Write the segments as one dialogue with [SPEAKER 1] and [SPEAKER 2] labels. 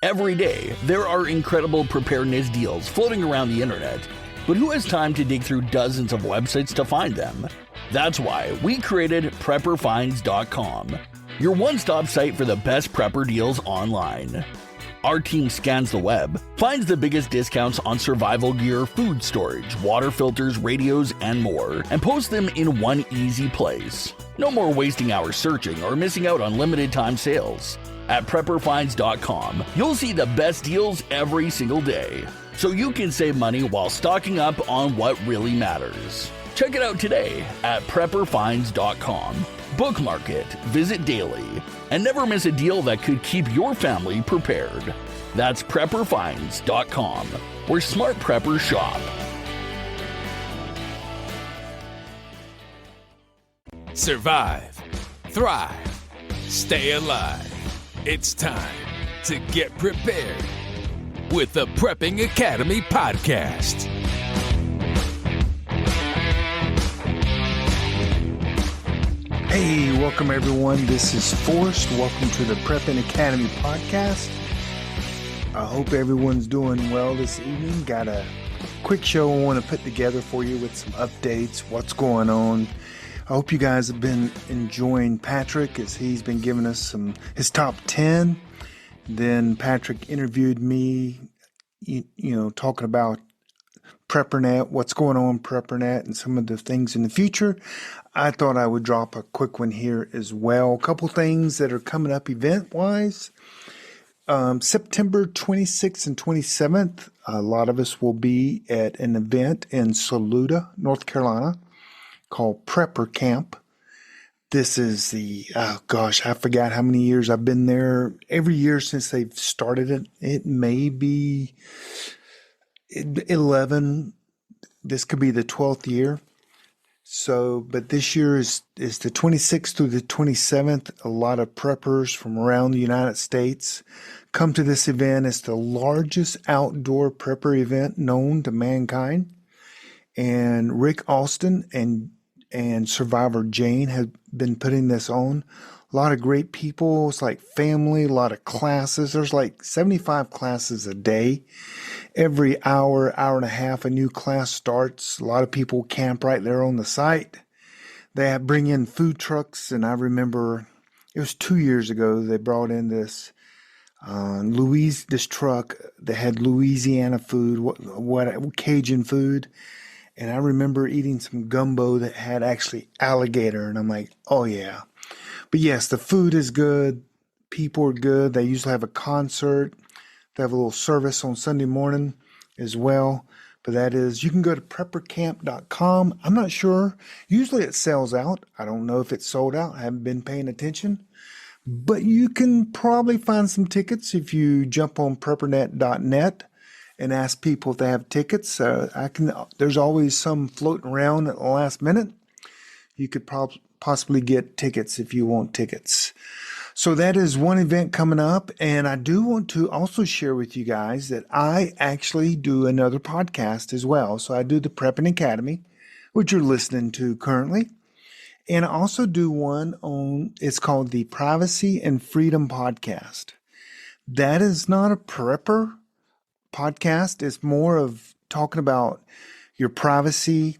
[SPEAKER 1] Every day, there are incredible preparedness deals floating around the internet, but who has time to dig through dozens of websites to find them? That's why we created PrepperFinds.com, your one-stop site for the best prepper deals online. Our team scans the web, finds the biggest discounts on survival gear, food storage, water filters, radios, and more, and posts them in one easy place. No more wasting hours searching or missing out on limited time sales. At PrepperFinds.com, you'll see the best deals every single day, so you can save money while stocking up on what really matters. Check it out today at PrepperFinds.com. Bookmark it, visit daily, and never miss a deal that could keep your family prepared. That's PrepperFinds.com, where smart preppers shop.
[SPEAKER 2] Survive, thrive, stay alive. It's time to get prepared with the Prepping Academy podcast.
[SPEAKER 3] Hey, welcome everyone. This is Forrest. Welcome to the Prepping Academy podcast. I hope everyone's doing well this evening. Got a quick show I want to put together for you with some updates, what's going on. I hope you guys have been enjoying Patrick as he's been giving us his top 10. Then Patrick interviewed me, talking about PrepperNet, what's going on PrepperNet, and some of the things in the future. I thought I would drop a quick one here as well. A couple things that are coming up event-wise. September 26th and 27th, a lot of us will be at an event in Saluda, North Carolina, called Prepper Camp. This is I forgot how many years I've been there. Every year since they've started it, it may be 11. This could be the 12th year. But this year is the 26th through the 27th. A lot of preppers from around the United States come to this event. It's the largest outdoor prepper event known to mankind. And Rick Alston and Survivor Jane have been putting this on. A lot of great people. It's like family, a lot of classes. There's like 75 classes a day. Every hour and a half, a new class starts. A lot of people camp right there on the site. They bring in food trucks, and I remember it was 2 years ago they brought in this truck that had Louisiana food, what Cajun food. And I remember eating some gumbo that had actually alligator, and I'm like, oh yeah. But yes, the food is good. People are good. They usually have a concert. They have a little service on Sunday morning as well. But that is, you can go to preppercamp.com. I'm not sure. Usually it sells out. I don't know if it's sold out. I haven't been paying attention. But you can probably find some tickets if you jump on preppernet.net and ask people if they have tickets. There's always some floating around at the last minute. You could possibly get tickets if you want tickets. So that is one event coming up. And I do want to also share with you guys that I actually do another podcast as well. So I do the Prepping Academy, which you're listening to currently. And I also do one it's called the Privacy and Freedom Podcast. That is not a prepper podcast. Is more of talking about your privacy,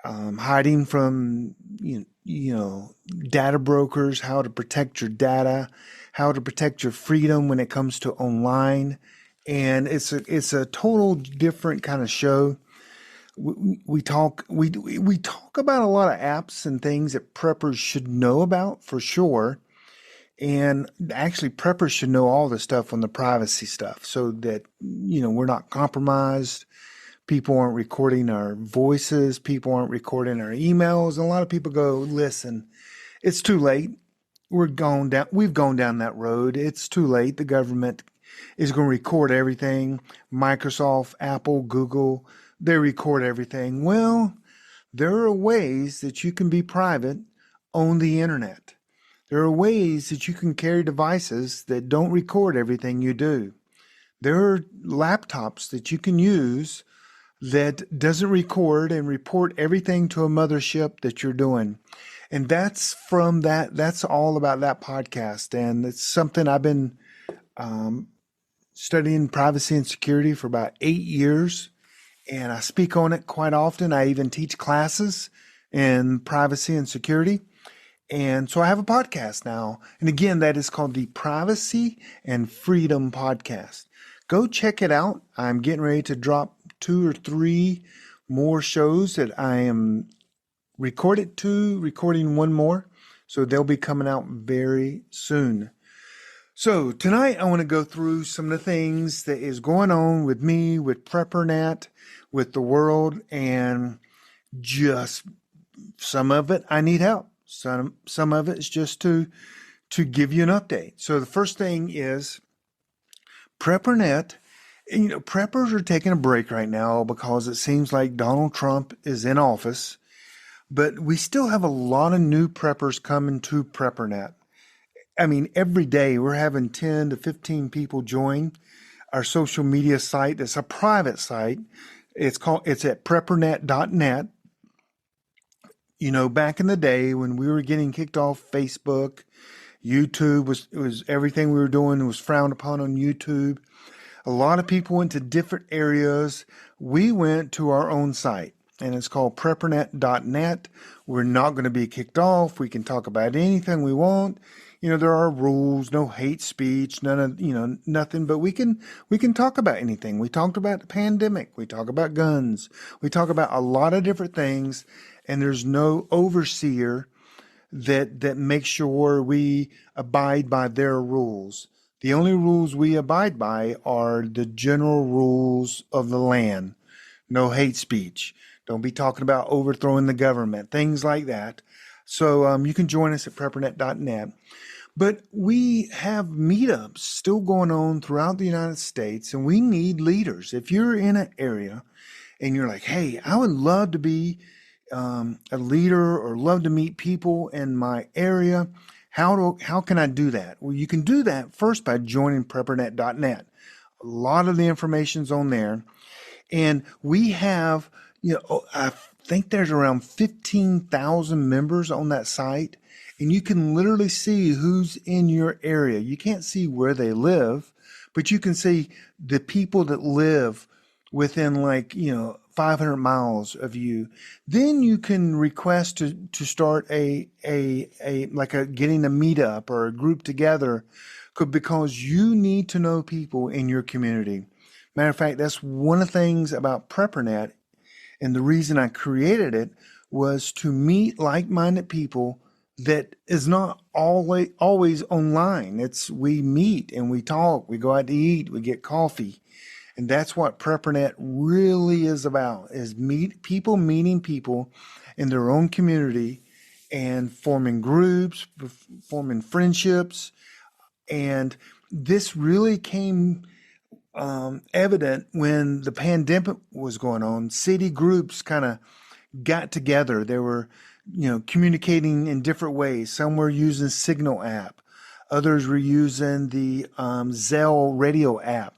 [SPEAKER 3] hiding from data brokers, how to protect your data, how to protect your freedom when it comes to online, and it's a total different kind of show. We talk about a lot of apps and things that preppers should know about for sure. And actually, preppers should know all the stuff on the privacy stuff so that, we're not compromised. People aren't recording our voices. People aren't recording our emails. And a lot of people go, listen, it's too late. We've gone down that road. It's too late. The government is going to record everything. Microsoft, Apple, Google, they record everything. Well, there are ways that you can be private on the internet. There are ways that you can carry devices that don't record everything you do. There are laptops that you can use that doesn't record and report everything to a mothership that you're doing. And that's all about that podcast. And it's something I've been studying privacy and security for about 8 years, and I speak on it quite often. I even teach classes in privacy and security. And so I have a podcast now. And again, that is called the Privacy and Freedom Podcast. Go check it out. I'm getting ready to drop 2 or 3 more shows that I am recording one more. So they'll be coming out very soon. So tonight I want to go through some of the things that is going on with me, with PrepperNet, with the world, and just some of it I need help. Some of it is just to give you an update. So the first thing is PrepperNet. Preppers are taking a break right now because it seems like Donald Trump is in office, but we still have a lot of new preppers coming to PrepperNet. I mean, every day we're having 10 to 15 people join our social media site. It's a private site. It's at PrepperNet.net. Back in the day when we were getting kicked off Facebook, YouTube was everything we were doing was frowned upon on YouTube. A lot of people went to different areas. We went to our own site, and it's called PrepperNet.net. We're not going to be kicked off. We can talk about anything we want. There are rules, no hate speech, none of, nothing, but we can talk about anything. We talked about the pandemic. We talk about guns. We talk about a lot of different things, and there's no overseer that makes sure we abide by their rules. The only rules we abide by are the general rules of the land. No hate speech. Don't be talking about overthrowing the government, things like that. So you can join us at PrepperNet.net. But we have meetups still going on throughout the United States, and we need leaders. If you're in an area and you're like, hey, I would love to be a leader or love to meet people in my area, how can I do that? Well, you can do that first by joining PrepperNet.net. A lot of the information's on there. And we have, I think there's around 15,000 members on that site. And you can literally see who's in your area. You can't see where they live, but you can see the people that live within 500 miles of you. Then you can request to start getting a meetup or a group together because you need to know people in your community. Matter of fact, that's one of the things about PrepperNet, and the reason I created it was to meet like-minded people that is not always online. We meet and we talk, we go out to eat, we get coffee. And that's what PrepperNet really is about, is meeting people in their own community and forming groups, forming friendships. And this really came evident when the pandemic was going on. City groups kind of got together. They were communicating in different ways. Some were using Signal app. Others were using the Zelle radio app.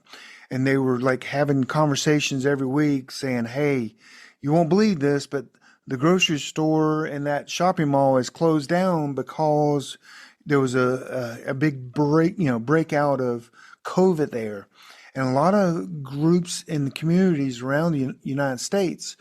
[SPEAKER 3] And they were having conversations every week saying, hey, you won't believe this, but the grocery store and that shopping mall is closed down because there was a big breakout of COVID there. And a lot of groups in the communities around the United States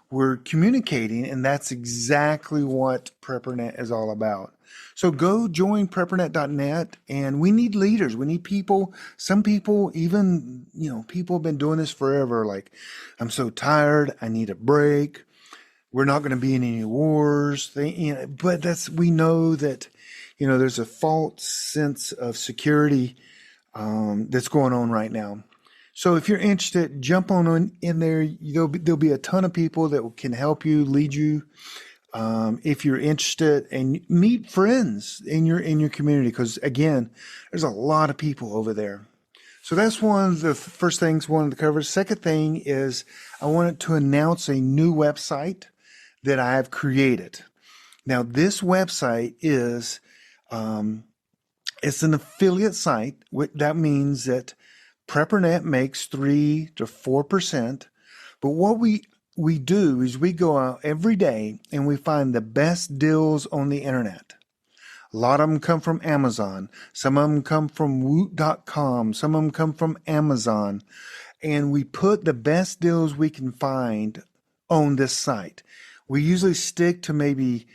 [SPEAKER 3] were communicating, and that's exactly what PrepperNet is all about. So go join PrepperNet.net, and we need leaders. We need people. Some people, even, people have been doing this forever. Like, I'm so tired. I need a break. We're not going to be in any wars. But we know that, there's a false sense of security that's going on right now. So if you're interested, jump on in there. There'll be a ton of people that can help you, lead you. If you're interested, and meet friends in your community, because again, there's a lot of people over there. So that's one of the first things I wanted to cover. Second thing is I wanted to announce a new website that I have created. Now this website is it's an affiliate site. That means that PrepperNet makes 3 to 4%. But what we do is we go out every day and we find the best deals on the internet. A lot of them come from Amazon. Some of them come from woot.com. Some of them come from Amazon. And we put the best deals we can find on this site. We usually stick to maybe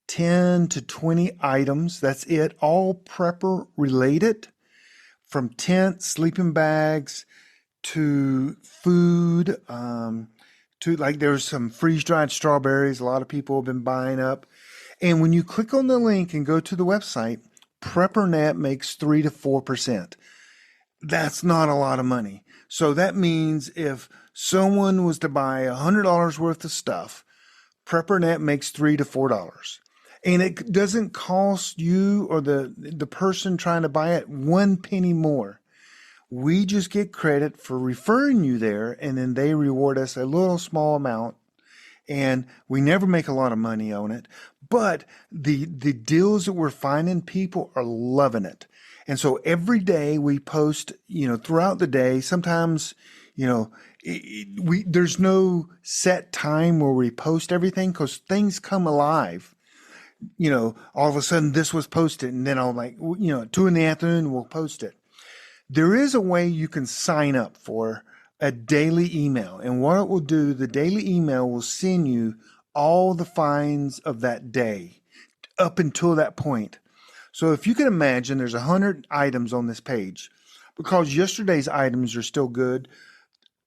[SPEAKER 3] 10 to 20 items. That's it. All prepper related, from tents, sleeping bags, to food, to like there's some freeze-dried strawberries a lot of people have been buying up. And when you click on the link and go to the website, PrepperNet makes 3 to 4%. That's not a lot of money. So that means if someone was to buy $100 worth of stuff, PrepperNet makes $3 to $4. And it doesn't cost you or the person trying to buy it 1 penny more. We just get credit for referring you there, and then they reward us a little small amount. And we never make a lot of money on it. But the deals that we're finding, people are loving it. And so every day we post, throughout the day. Sometimes, there's no set time where we post everything because things come alive. All of a sudden this was posted, and then I'll 2 in the afternoon we'll post it. There is a way you can sign up for a daily email. And what it will do, the daily email will send you all the finds of that day up until that point. So if you can imagine, there's 100 items on this page. Because yesterday's items are still good,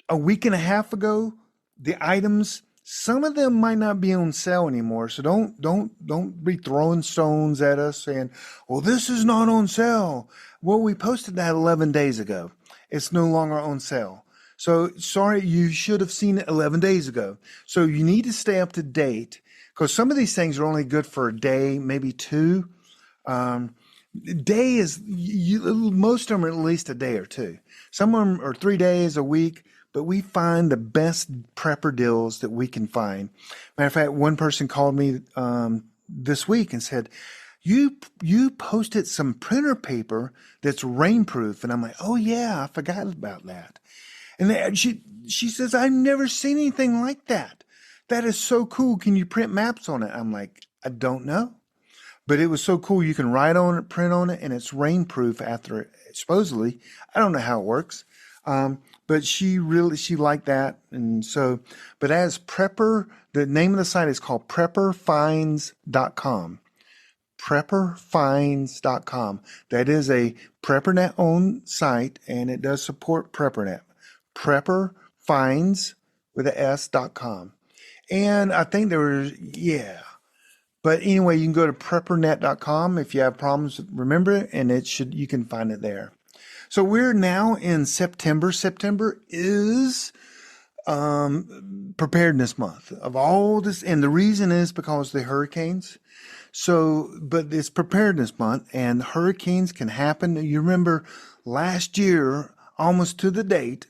[SPEAKER 3] a week and a half ago, the items, some of them might not be on sale anymore. So don't be throwing stones at us saying, well, this is not on sale. Well, we posted that 11 days ago. It's no longer on sale. So sorry, you should have seen it 11 days ago. So you need to stay up to date because some of these things are only good for a day, maybe 2. Day is, most of them are at least a day or 2. Some of them are 3 days, a week. But we find the best prepper deals that we can find. Matter of fact, one person called me this week and said, you posted some printer paper that's rainproof. And I'm like, oh yeah, I forgot about that. And she says, I've never seen anything like that. That is so cool. Can you print maps on it? I'm like, I don't know. But it was so cool. You can write on it, print on it, and it's rainproof after it, supposedly. I don't know how it works. But she liked that. And so, but as Prepper, the name of the site is called PrepperFinds.com. PrepperFinds.com. That is a PrepperNet owned site, and it does support PrepperNet. PrepperFinds with a S.com. And I think But anyway, you can go to PrepperNet.com if you have problems. Remember it, and you can find it there. So we're now in September. September is Preparedness Month of all this. And the reason is because of the hurricanes. So, but it's Preparedness Month and hurricanes can happen. You remember last year, almost to the date,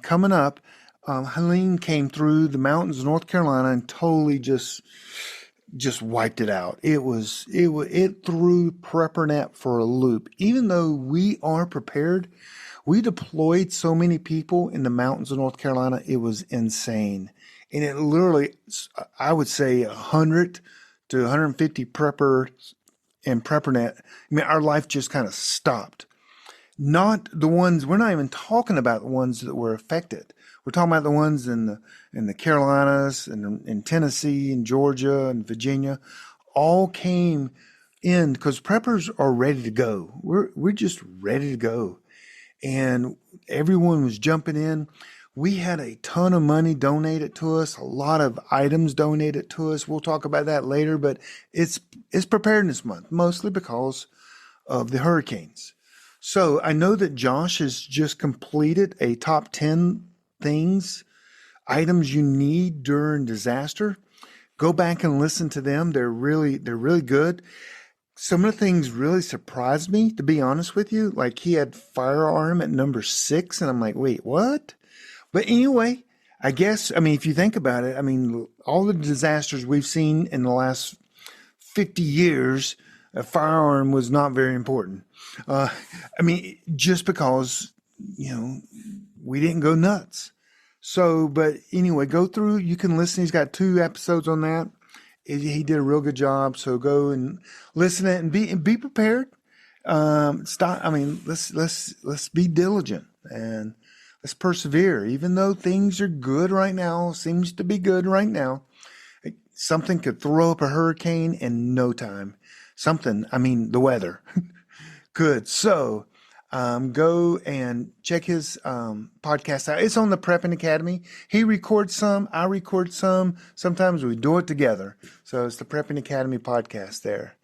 [SPEAKER 3] coming up, Helene came through the mountains of North Carolina and totally just wiped it out. It threw PrepperNet for a loop. Even though we are prepared, we deployed so many people in the mountains of North Carolina. It was insane. And it literally, I would say 100 to 150 preppers and PrepperNet. Our life just kind of stopped. Not the ones, we're not even talking about the ones that were affected. We're talking about the ones in the Carolinas and in Tennessee and Georgia and Virginia, all came in because preppers are ready to go. We're just ready to go, and everyone was jumping in. We had a ton of money donated to us, a lot of items donated to us. We'll talk about that later, but it's Preparedness Month, mostly because of the hurricanes. So I know that Josh has just completed a top 10 items you need during disaster. Go back and listen to them. They're really good. Some of the things really surprised me, to be honest with you. Like he had firearm at number 6, and I'm like, wait, what? But anyway, I guess, if you think about it, all the disasters we've seen in the last 50 years, a firearm was not very important. Just because, we didn't go nuts. So, but anyway, go through, you can listen. He's got 2 episodes on that. he did a real good job. So go and listen to it and be prepared. Let's be diligent and let's persevere. Even though things are good right now, seems to be good right now, something could throw up a hurricane in no time. The weather. Good. So, go and check his podcast out. It's on the Prepping Academy. He records some, I record some. Sometimes we do it together. So it's the Prepping Academy podcast there.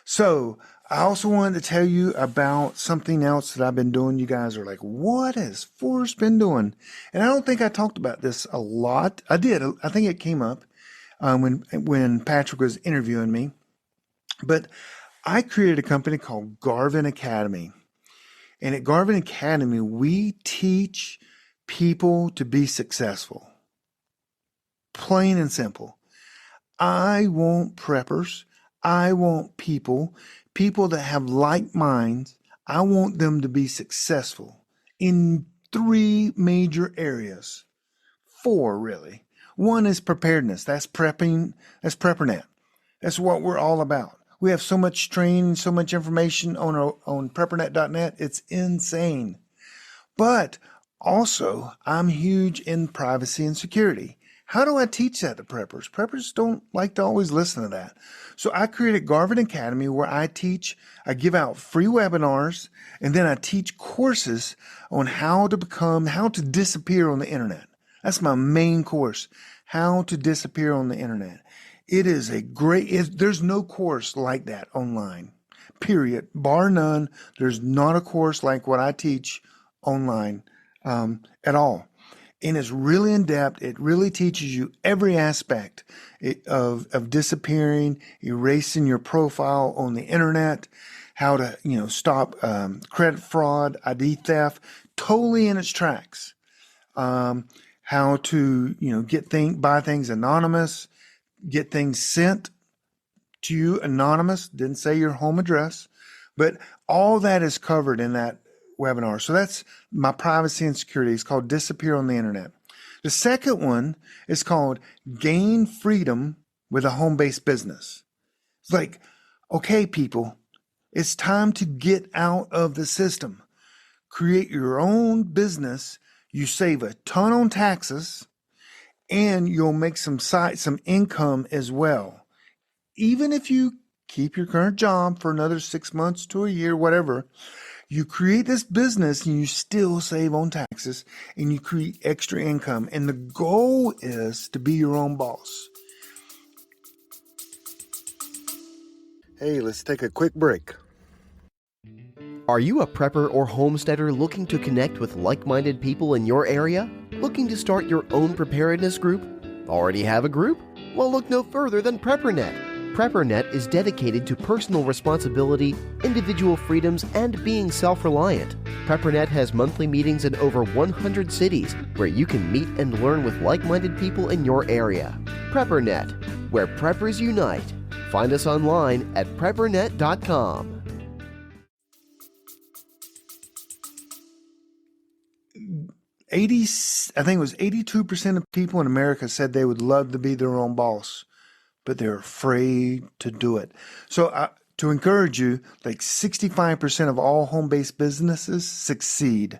[SPEAKER 3] So I also wanted to tell you about something else that I've been doing. You guys are like, what has Forrest been doing? And I don't think I talked about this a lot. I did. I think it came up when Patrick was interviewing me. But I created a company called Garvin Academy. And at Garvin Academy, we teach people to be successful. Plain and simple. I want preppers. I want people that have like minds. I want them to be successful in 3 major areas. 4, really. One is preparedness. That's prepping. That's PrepperNet. That's what we're all about. We have so much training, so much information on PrepperNet.net. It's insane. But also, I'm huge in privacy and security. How do I teach that to preppers? Preppers don't like to always listen to that. So I created Garvin Academy where I give out free webinars, and then I teach courses on how to disappear on the internet. That's my main course, how to disappear on the internet. It is there's no course like that online, period. Bar none. There's not a course like what I teach online at all. And it's really in depth. It really teaches you every aspect of disappearing, erasing your profile on the internet, how to, stop credit fraud, ID theft, totally in its tracks. How to, buy things anonymous, get things sent to you anonymous. Didn't say your home address, but all that is covered in that webinar. So that's my privacy and security. It's called Disappear on the Internet. The second one is called Gain Freedom with a Home-Based Business. It's like, okay, people, it's time to get out of the system. Create your own business. You save a ton on taxes, and you'll make some income as well. Even if you keep your current job for another 6 months to a year, whatever, you create this business and you still save on taxes and you create extra income. And the goal is to be your own boss. Hey, let's take a quick break.
[SPEAKER 4] Are you a prepper or homesteader looking to connect with like-minded people in your area? Looking to start your own preparedness group? Already have a group? Well, look no further than PrepperNet. PrepperNet is dedicated to personal responsibility, individual freedoms, and being self-reliant. PrepperNet has monthly meetings in over 100 cities where you can meet and learn with like-minded people in your area. PrepperNet, where preppers unite. Find us online at PrepperNet.com.
[SPEAKER 3] I think it was 82% of people in America said they would love to be their own boss, but they're afraid to do it. So to encourage you, like 65% of all home-based businesses succeed.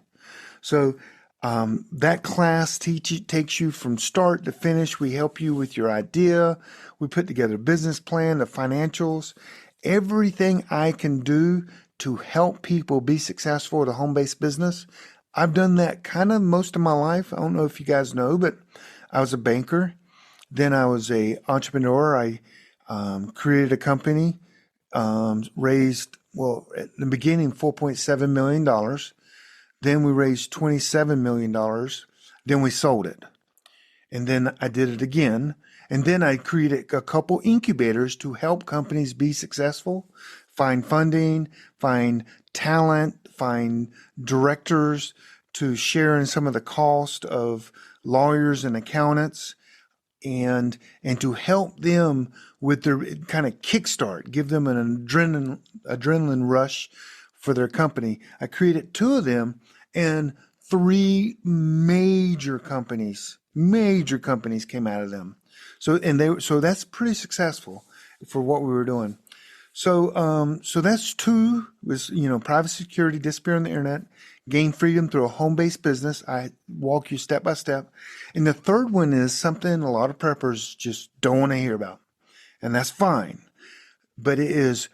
[SPEAKER 3] So that class takes you from start to finish. We help you with your idea. We put together a business plan, the financials, everything I can do to help people be successful at a home-based business. I've done that kind of most of my life. I don't know if you guys know, but I was a banker. Then I was an entrepreneur. I created a company, raised, at the beginning, $4.7 million. Then we raised $27 million. Then we sold it. And then I did it again. And then I created a couple incubators to help companies be successful, find funding, find talent, find directors to share in some of the cost of lawyers and accountants, and to help them with their kind of kickstart, give them an adrenaline rush for their company. I created 2 of them, and 3 major companies came out of them. So that's pretty successful for what we were doing. So that's two was, privacy, security, disappear on the internet, gain freedom through a home-based business. I walk you step by step. And the third one is something a lot of preppers just don't want to hear about. And that's fine. But it is,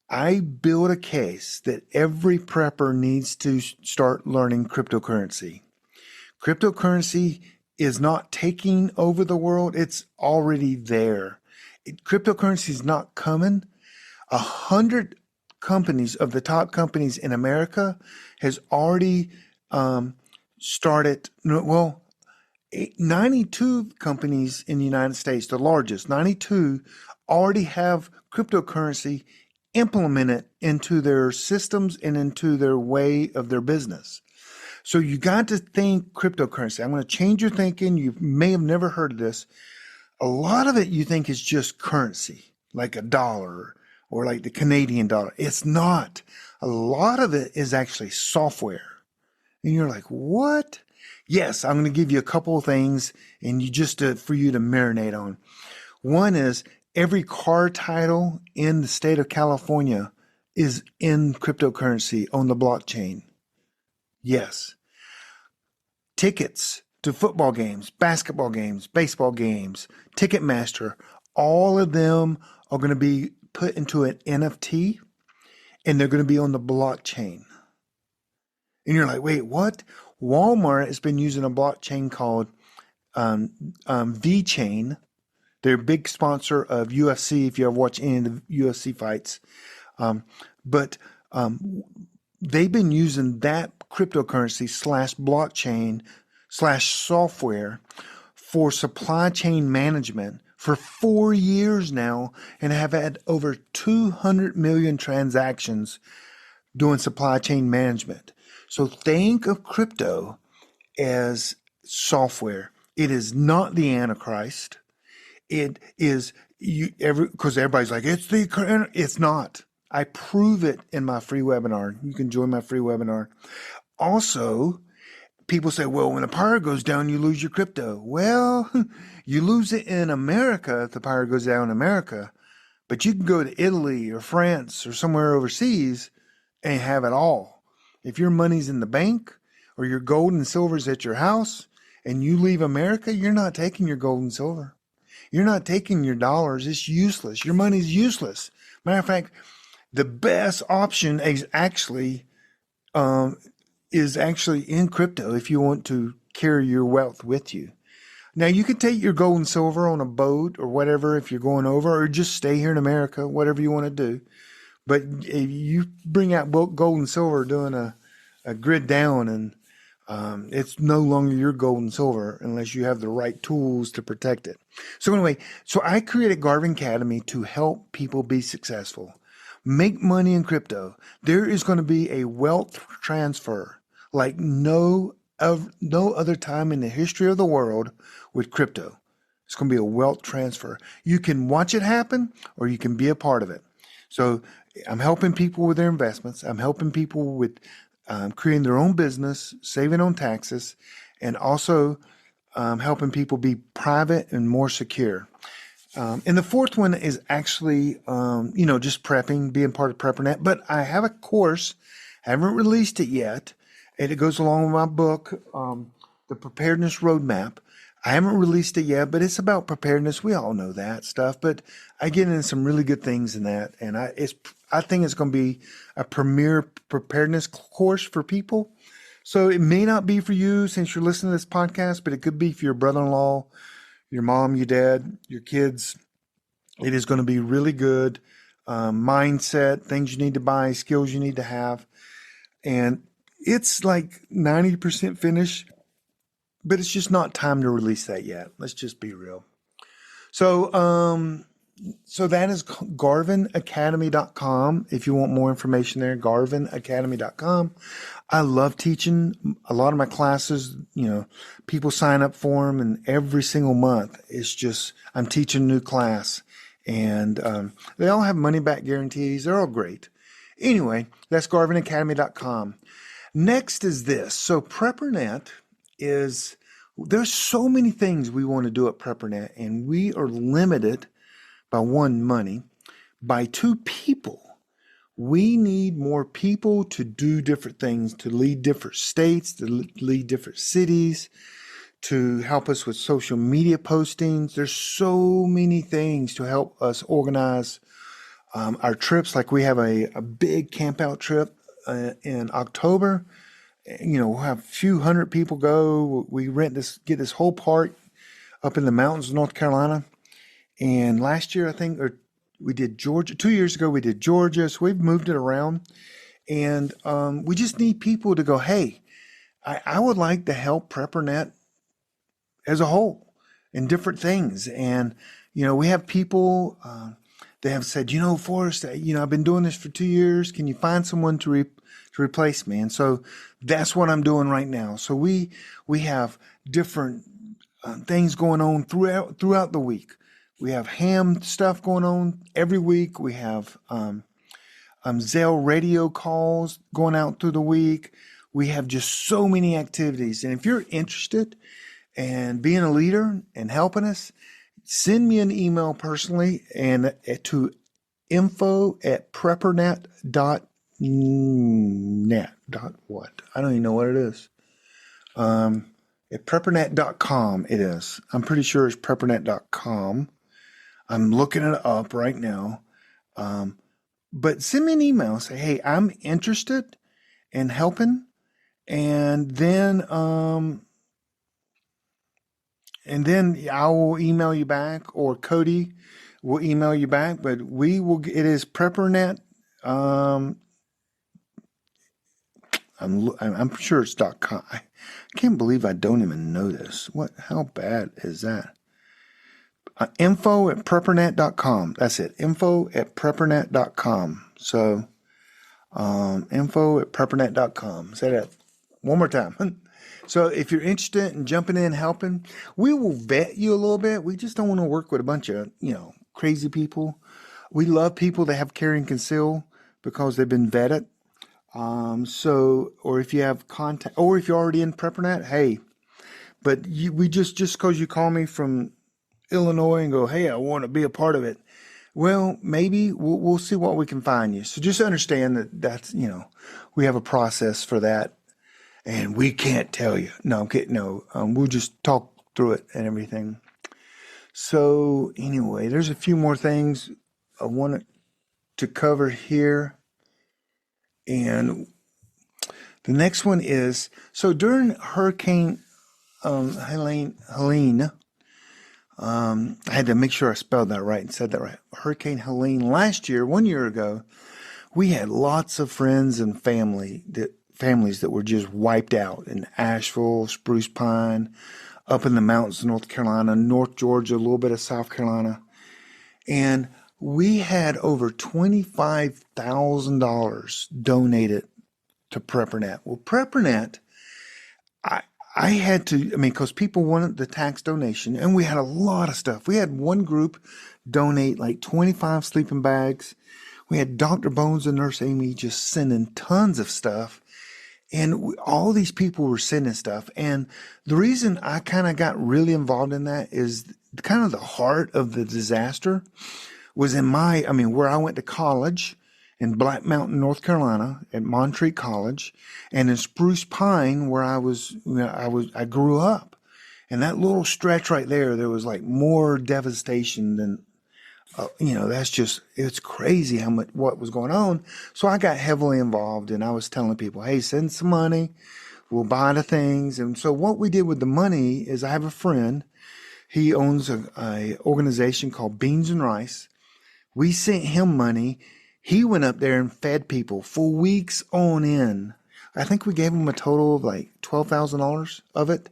[SPEAKER 3] I build a case that every prepper needs to start learning cryptocurrency. Cryptocurrency is not taking over the world. It's already there. Cryptocurrency is not coming. 100 companies of the top companies in America has already started. Well, 92 companies in the United States, the largest, 92, already have cryptocurrency implemented into their systems and into their way of their business. So you got to think cryptocurrency. I'm going to change your thinking. You may have never heard of this. A lot of it you think is just currency, like a dollar or like the Canadian dollar. It's not. A lot of it is actually software. And you're like, what? Yes, I'm going to give you a couple of things and you just for you to marinate on. One is every car title in the state of California is in cryptocurrency on the blockchain. Yes. Tickets to football games, basketball games, baseball games, Ticketmaster, all of them are going to be put into an NFT and they're going to be on the blockchain. And you're like, wait, what? Walmart has been using a blockchain called VeChain. They're a big sponsor of UFC, if you ever watch any of the UFC fights. But they've been using that cryptocurrency / blockchain / software for supply chain management for 4 years now and have had over 200 million transactions doing supply chain management. So think of crypto as software. It is not the Antichrist. It is because everybody's like, it's not. I prove it in my free webinar. You can join my free webinar. Also, people say, well, when the power goes down, you lose your crypto. Well, you lose it in America if the power goes down in America, but you can go to Italy or France or somewhere overseas and have it all. If your money's in the bank or your gold and silver's at your house and you leave America, you're not taking your gold and silver. You're not taking your dollars. It's useless. Your money's useless. Matter of fact, the best option is actually in crypto if you want to carry your wealth with you. Now, you can take your gold and silver on a boat or whatever if you're going over, or just stay here in America, whatever you want to do. But if you bring out gold and silver doing a grid down, and it's no longer your gold and silver unless you have the right tools to protect it. So anyway, I created Garvin Academy to help people be successful. Make money in crypto. There is going to be a wealth transfer like no other time in the history of the world with crypto. It's going to be a wealth transfer. You can watch it happen or you can be a part of it. So I'm helping people with their investments. I'm helping people with creating their own business, saving on taxes, and also helping people be private and more secure. And the fourth one is actually, just prepping, being part of PrepperNet. But I have a course, I haven't released it yet, and it goes along with my book, The Preparedness Roadmap. I haven't released it yet, but it's about preparedness. We all know that stuff, but I get into some really good things in that, and I think it's going to be a premier preparedness course for people. So it may not be for you since you're listening to this podcast, but it could be for your brother-in-law, your mom, your dad, your kids. It is going to be really good. Mindset, things you need to buy, skills you need to have. And it's like 90% finished, but it's just not time to release that yet. Let's just be real. So that is garvinacademy.com. If you want more information there, garvinacademy.com. I love teaching. A lot of my classes, people sign up for them, and every single month it's just, I'm teaching a new class, and they all have money back guarantees. They're all great. Anyway, that's garvinacademy.com. Next is this. So PrepperNet is There's so many things we want to do at PrepperNet, and we are limited by one, money, by two, people. We need more people to do different things, to lead different states, to lead different cities, to help us with social media postings. There's so many things to help us organize our trips. Like we have a big camp out trip in October. We'll have a few hundred people go. We get this whole park up in the mountains of North Carolina. And last year, I think, we did Georgia. 2 years ago, we did Georgia. So we've moved it around. And we just need people to go, hey, I would like to help PrepperNet as a whole in different things. And, we have people that have said, Forrest, I've been doing this for 2 years. Can you find someone to replace me? And so that's what I'm doing right now. So we have different things going on throughout the week. We have ham stuff going on every week. We have Zelle radio calls going out through the week. We have just so many activities. And if you're interested in being a leader and helping us, send me an email personally and to info@preppernet.net. What? I don't even know what it is. At preppernet.com it is. I'm pretty sure it's preppernet.com. I'm looking it up right now. But send me an email. Say, hey, I'm interested in helping. And then I will email you back, or Cody will email you back. But it is PrepperNet. I'm sure it's .com. I can't believe I don't even know this. How bad is that? Info@preppernet.com. That's it. Info@preppernet.com. So, info@preppernet.com. Say that one more time. So if you're interested in jumping in and helping, we will vet you a little bit. We just don't want to work with a bunch of, crazy people. We love people that have carry and conceal because they've been vetted. Or if you have contact, or if you're already in PrepperNet, hey, but we just because you call me from Illinois and go, hey, I want to be a part of it. Well, maybe we'll see what we can find you. So just understand that's, we have a process for that, and we can't tell you. No, I'm kidding. No, we'll just talk through it and everything. So anyway, there's a few more things I wanted to cover here. And the next one is, so during Hurricane Helene, I had to make sure I spelled that right and said that right. Hurricane Helene last year, 1 year ago, we had lots of friends and families that were just wiped out in Asheville, Spruce Pine, up in the mountains of North Carolina, North Georgia, a little bit of South Carolina. And we had over $25,000 donated to PrepperNet. Well, PrepperNet, I had to, because people wanted the tax donation, and we had a lot of stuff. We had one group donate like 25 sleeping bags. We had Dr. Bones and Nurse Amy just sending tons of stuff. And all these people were sending stuff. And the reason I kind of got really involved in that is kind of the heart of the disaster was in where I went to college in Black Mountain, North Carolina, at Montreat College, and in Spruce Pine, where I grew up. And that little stretch right there was like more devastation than, it's crazy what was going on. So I got heavily involved, and I was telling people, hey, send some money, we'll buy the things. And so what we did with the money is, I have a friend, he owns a organization called Beans and Rice. We sent him money. He went up there and fed people for weeks on end. I think we gave him a total of like $12,000 of it.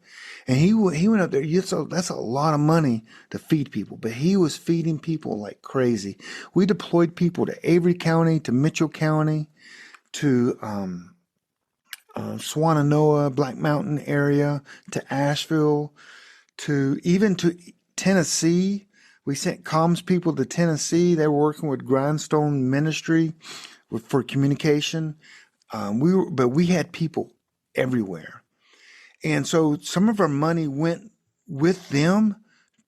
[SPEAKER 3] And he went up there. That's a lot of money to feed people, but he was feeding people like crazy. We deployed people to Avery County, to Mitchell County, to Swannanoa, Black Mountain area, to Asheville, to Tennessee. We sent comms people to Tennessee. They were working with Grindstone Ministry for communication. We had people everywhere. And so some of our money went with them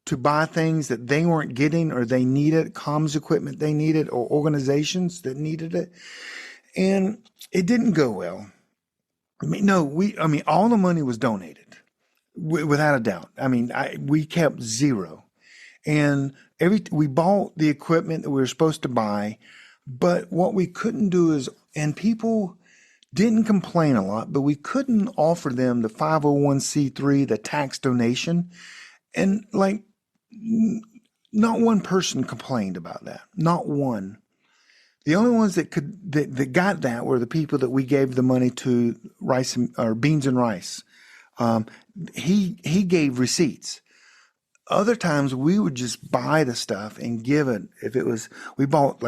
[SPEAKER 3] to buy things that they weren't getting or they needed, comms equipment they needed, or organizations that needed it. And it didn't go well. All the money was donated without a doubt. We kept zero. And we bought the equipment that we were supposed to buy, but what we couldn't do is, and people didn't complain a lot, but we couldn't offer them the 501c3, the tax donation. And not one person complained about that. Not one. The only ones that got that were the people that we gave the money to, beans and rice. He gave receipts. Other times we would just buy the stuff and give it. We bought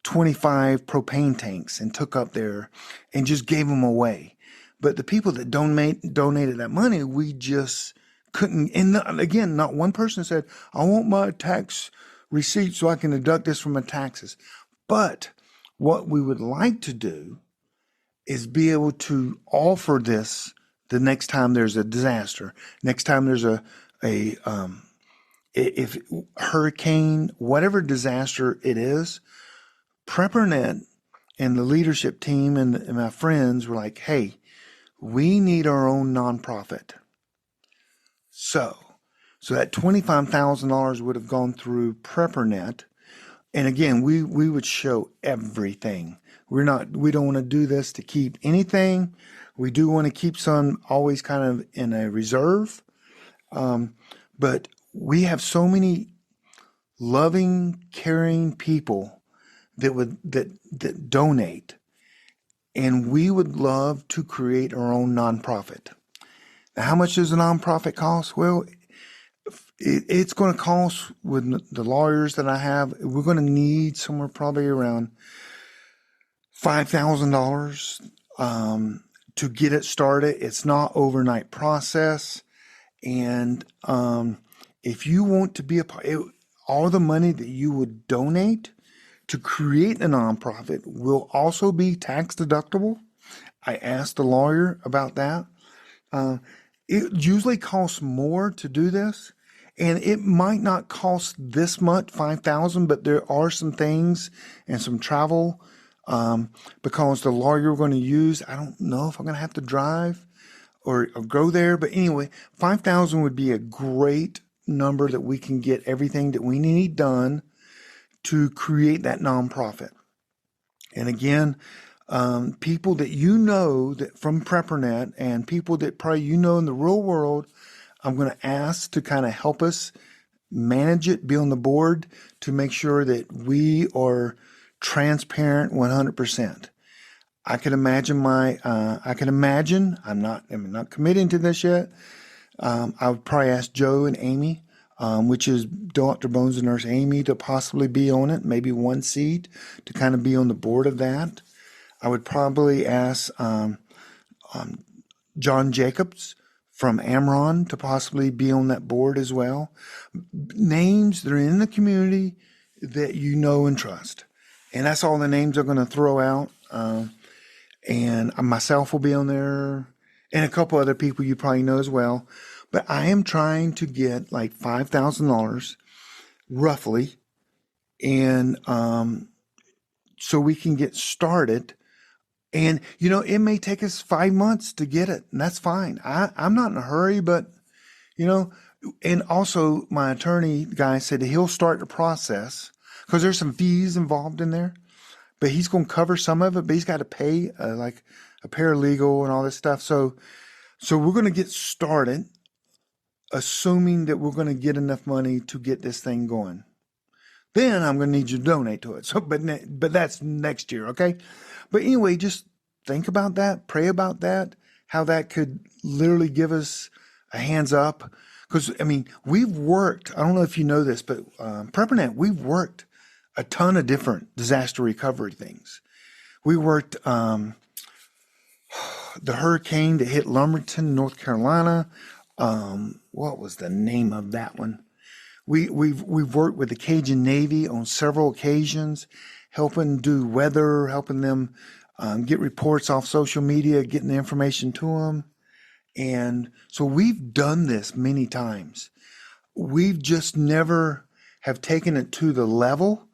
[SPEAKER 3] 25 propane tanks and took up there and just gave them away. But the people that donated that money, we just couldn't. And again, not one person said, I want my tax receipt so I can deduct this from my taxes. But what we would like to do is be able to offer this the next time there's a disaster, next time there's if hurricane, whatever disaster it is. PrepperNet and the leadership team and my friends were like, hey, we need our own nonprofit. So that $25,000 would have gone through PrepperNet. And again, we would show everything. We don't want to do this to keep anything. We do want to keep some always kind of in a reserve. But we have so many loving, caring people that donate, and we would love to create our own nonprofit. Now, how much does a nonprofit cost? Well, it's going to cost, with the lawyers that I have, we're going to need somewhere probably around $5,000 to get it started. It's not overnight process. And if you want to be a part, all the money that you would donate to create a nonprofit will also be tax deductible. I asked the lawyer about that. It usually costs more to do this, and it might not cost this much, $5,000, but there are some things and some travel because the lawyer we're going to use, I don't know if I'm going to have to drive or go there. But anyway, $5,000 would be a great number that we can get everything that we need done to create that nonprofit. And again, people that that from PrepperNet and people that probably in the real world, I'm going to ask to kind of help us manage it, be on the board to make sure that we are transparent 100%. I can imagine I'm not committing to this yet. I would probably ask Joe and Amy, which is Dr. Bones and Nurse Amy, to possibly be on it, maybe one seat to kind of be on the board of that. I would probably ask John Jacobs from Amron to possibly be on that board as well. Names that are in the community that you know and trust. And that's all the names I'm going to throw out. And myself will be on there, and a couple other people you probably know as well. But I am trying to get like $5,000 roughly, and so we can get started. And, it may take us 5 months to get it, and that's fine. I'm not in a hurry, but, and also my attorney guy said that he'll start the process because there's some fees involved in there, but he's going to cover some of it, but he's got to pay like a paralegal and all this stuff. So we're going to get started, assuming that we're going to get enough money to get this thing going. Then I'm going to need you to donate to it. So, but that's next year, okay? But anyway, just think about that, pray about that, how that could literally give us a hands up. Because, we've worked, I don't know if you know this, but PrepperNet, we've worked a ton of different disaster recovery things. We worked the hurricane that hit Lumberton, North Carolina. What was the name of that one? We've worked with the Cajun Navy on several occasions, helping do weather, helping them get reports off social media, getting the information to them. And so we've done this many times. We've just never have taken it to the level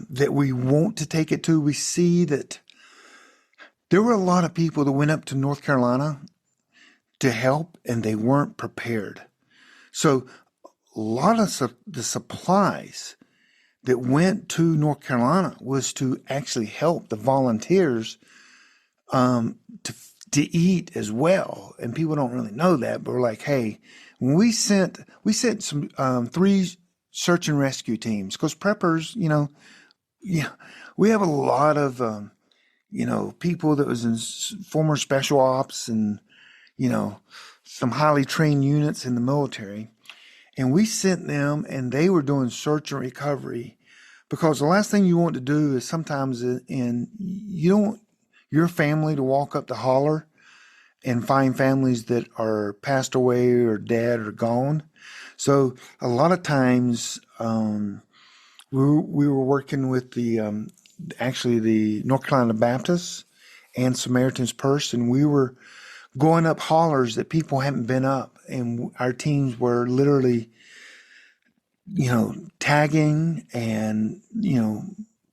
[SPEAKER 3] that we want to take it to. We see that there were a lot of people that went up to North Carolina to help, and they weren't prepared. So a lot of the supplies that went to North Carolina was to actually help the volunteers to eat as well. And people don't really know that, but we're like, hey, when we sent some 3 search and rescue teams, because preppers, we have a lot of people that was in former special ops and some highly trained units in the military. And we sent them, and they were doing search and recovery, because the last thing you want to do is sometimes you don't want your family to walk up the holler and find families that are passed away or dead or gone. So a lot of times we were working with the North Carolina Baptists and Samaritan's Purse, and we were going up hollers that people hadn't been up, and our teams were literally, tagging and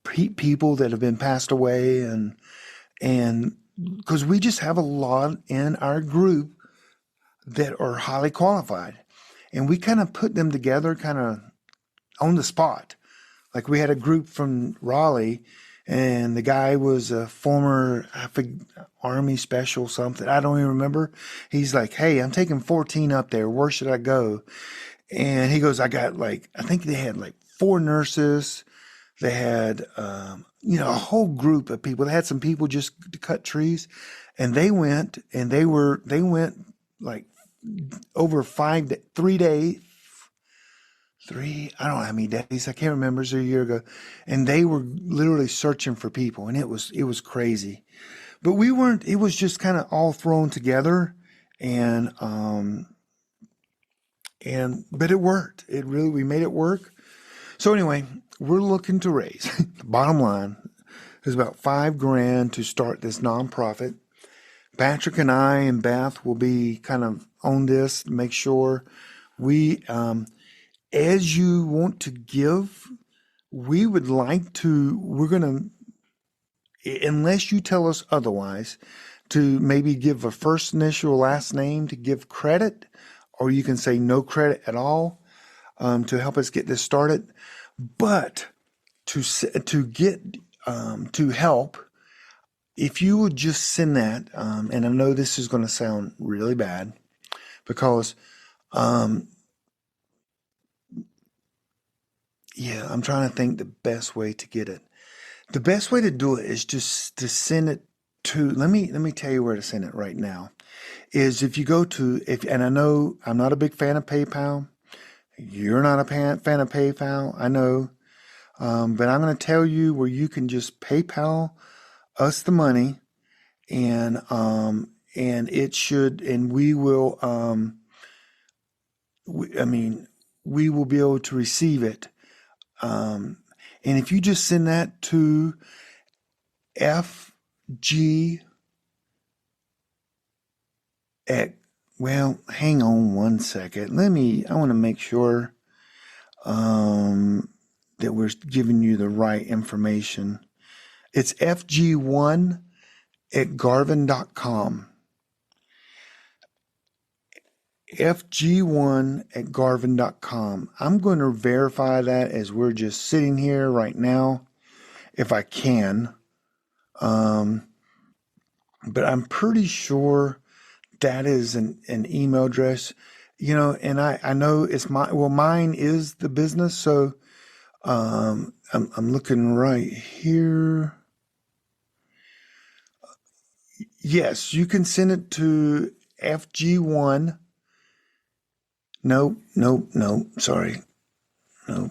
[SPEAKER 3] people that have been passed away, and because we just have a lot in our group that are highly qualified, and we kind of put them together kind of on the spot. Like we had a group from Raleigh, and the guy was a former Army special something. I don't even remember. He's like, hey, I'm taking 14 up there. Where should I go? And he goes, I think they had 4 nurses. They had, a whole group of people. They had some people just to cut trees, and they went like over 3 days. I don't know how many days, I can't remember, it was a year ago. And they were literally searching for people, and it was crazy. But it was just kind of all thrown together, but it worked. We made it work. So anyway, we're looking to raise, the bottom line is about $5,000 to start this nonprofit. Patrick and I and Beth will be kind of on this to make sure as you want to give, we're going to, unless you tell us otherwise, to maybe give a first initial, last name to give credit, or you can say no credit at all to help us get this started. But to help, if you would just send that, and I know this is going to sound really bad because, I'm trying to think the best way to get it. The best way to do it is just to send it to, let me tell you where to send it right now, is if you go to, and I know I'm not a big fan of PayPal. You're not a fan of PayPal, I know. But I'm going to tell you where you can just PayPal us the money, and it should, and we will, we will be able to receive it. And if you just send that to FG hang on one second. I want to make sure that we're giving you the right information. It's FG1@garvin.com. FG1@garvin.com. I'm going to verify that as we're just sitting here right now, if I can. But I'm pretty sure that is an email address, and I know it's mine is the business. So, I'm looking right here. Yes, you can send it to FG1. No, sorry. No,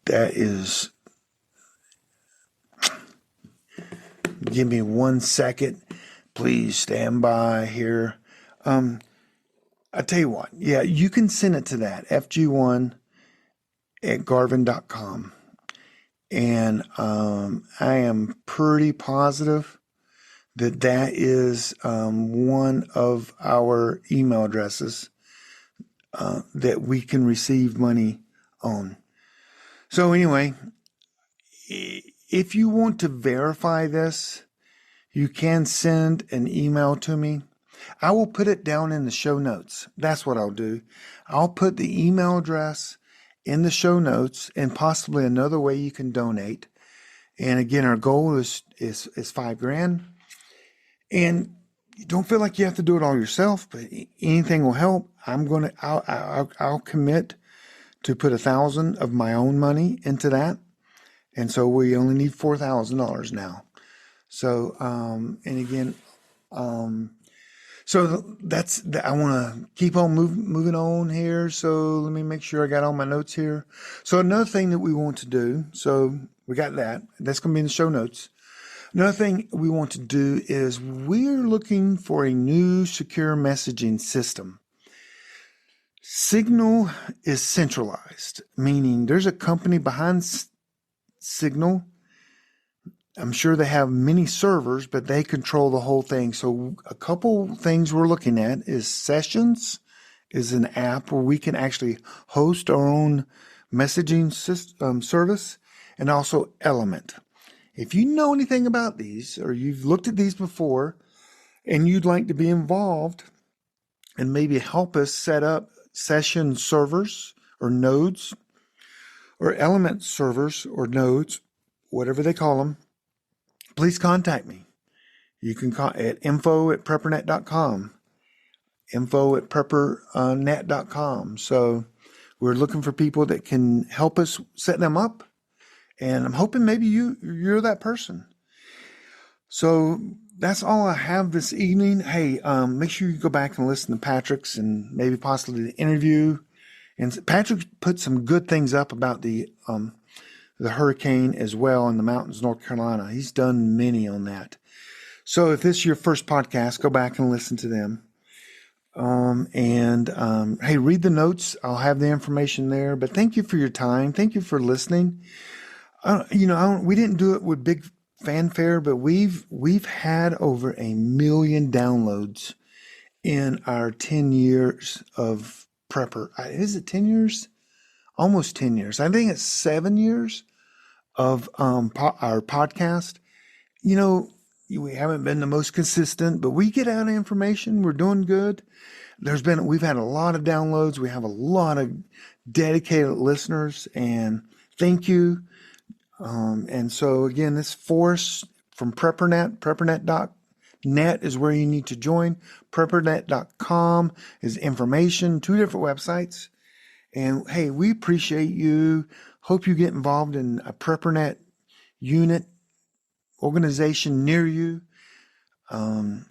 [SPEAKER 3] that is, give me 1 second. Please stand by here. I tell you what, you can send it to that, FG1@garvin.com. And I am pretty positive that is one of our email addresses that we can receive money on. So anyway, if you want to verify this, you can send an email to me. I will put it down in the show notes. That's what I'll do. I'll put the email address in the show notes and possibly another way you can donate. And again, our goal is $5,000. And you don't feel like you have to do it all yourself, but anything will help. I'll commit to put $1,000 of my own money into that. And so we only need $4,000 now. So, and again, so I want to keep on moving on here. So let me make sure I got all my notes here. So another thing that we want to do, so we got that. That's going to be in the show notes. Another thing we want to do is we're looking for a new secure messaging system. Signal is centralized, meaning there's a company behind Signal. I'm sure they have many servers, but they control the whole thing. So a couple things we're looking at is Sessions is an app where we can actually host our own messaging service, and also Element. If you know anything about these or you've looked at these before and you'd like to be involved and maybe help us set up Session servers or nodes or Element servers or nodes, whatever they call them, please contact me. You can call at info@preppernet.com, info@preppernet.com. So we're looking for people that can help us set them up. And I'm hoping maybe you're that person. So that's all I have this evening. Hey, make sure you go back and listen to Patrick's and maybe possibly the interview. And Patrick put some good things up about the hurricane as well in the mountains of North Carolina. He's done many on that. So if this is your first podcast, go back and listen to them. Hey, read the notes. I'll have the information there. But thank you for your time. Thank you for listening. We didn't do it with big fanfare, but we've had over 1 million downloads in our 10 years of Prepper. Is it 10 years? Almost 10 years. I think it's 7 years of our podcast. We haven't been the most consistent, but we get out information. We're doing good. We've had a lot of downloads. We have a lot of dedicated listeners, and thank you. And so again, this Forrest from PrepperNet, PrepperNet.net is where you need to join. PrepperNet.com is information, 2 different websites. And hey, we appreciate you. Hope you get involved in a PrepperNet unit organization near you. And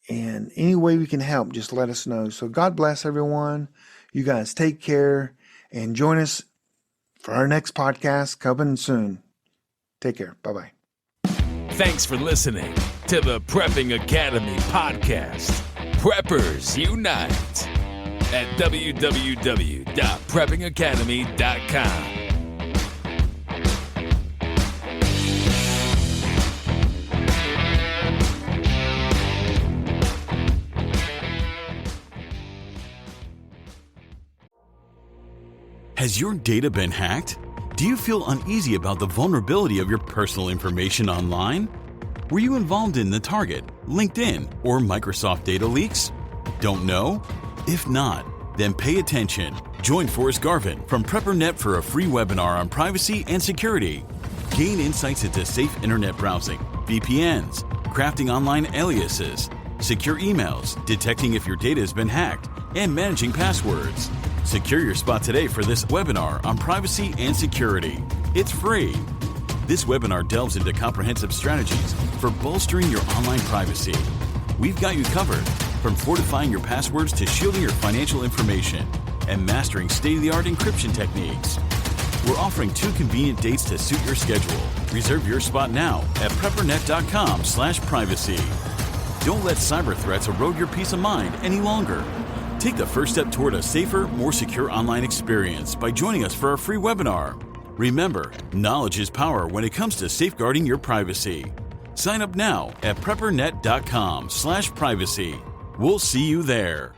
[SPEAKER 3] any way we can help, just let us know. So God bless everyone. You guys take care and join us for our next podcast coming soon. Take care. Bye-bye.
[SPEAKER 2] Thanks for listening to the Prepping Academy podcast. Preppers Unite at www.preppingacademy.com.
[SPEAKER 5] Has your data been hacked? Do you feel uneasy about the vulnerability of your personal information online? Were you involved in the Target, LinkedIn, or Microsoft data leaks? Don't know? If not, then pay attention. Join Forrest Garvin from PrepperNet for a free webinar on privacy and security. Gain insights into safe internet browsing, VPNs, crafting online aliases, secure emails, detecting if your data has been hacked, and managing passwords. Secure your spot today for this webinar on privacy and security. It's free. This webinar delves into comprehensive strategies for bolstering your online privacy. We've got you covered, from fortifying your passwords to shielding your financial information and mastering state-of-the-art encryption techniques. We're offering 2 convenient dates to suit your schedule. Reserve your spot now at preppernet.com/privacy. Don't let cyber threats erode your peace of mind any longer. Take the first step toward a safer, more secure online experience by joining us for our free webinar. Remember, knowledge is power when it comes to safeguarding your privacy. Sign up now at PrepperNet.com/privacy. We'll see you there.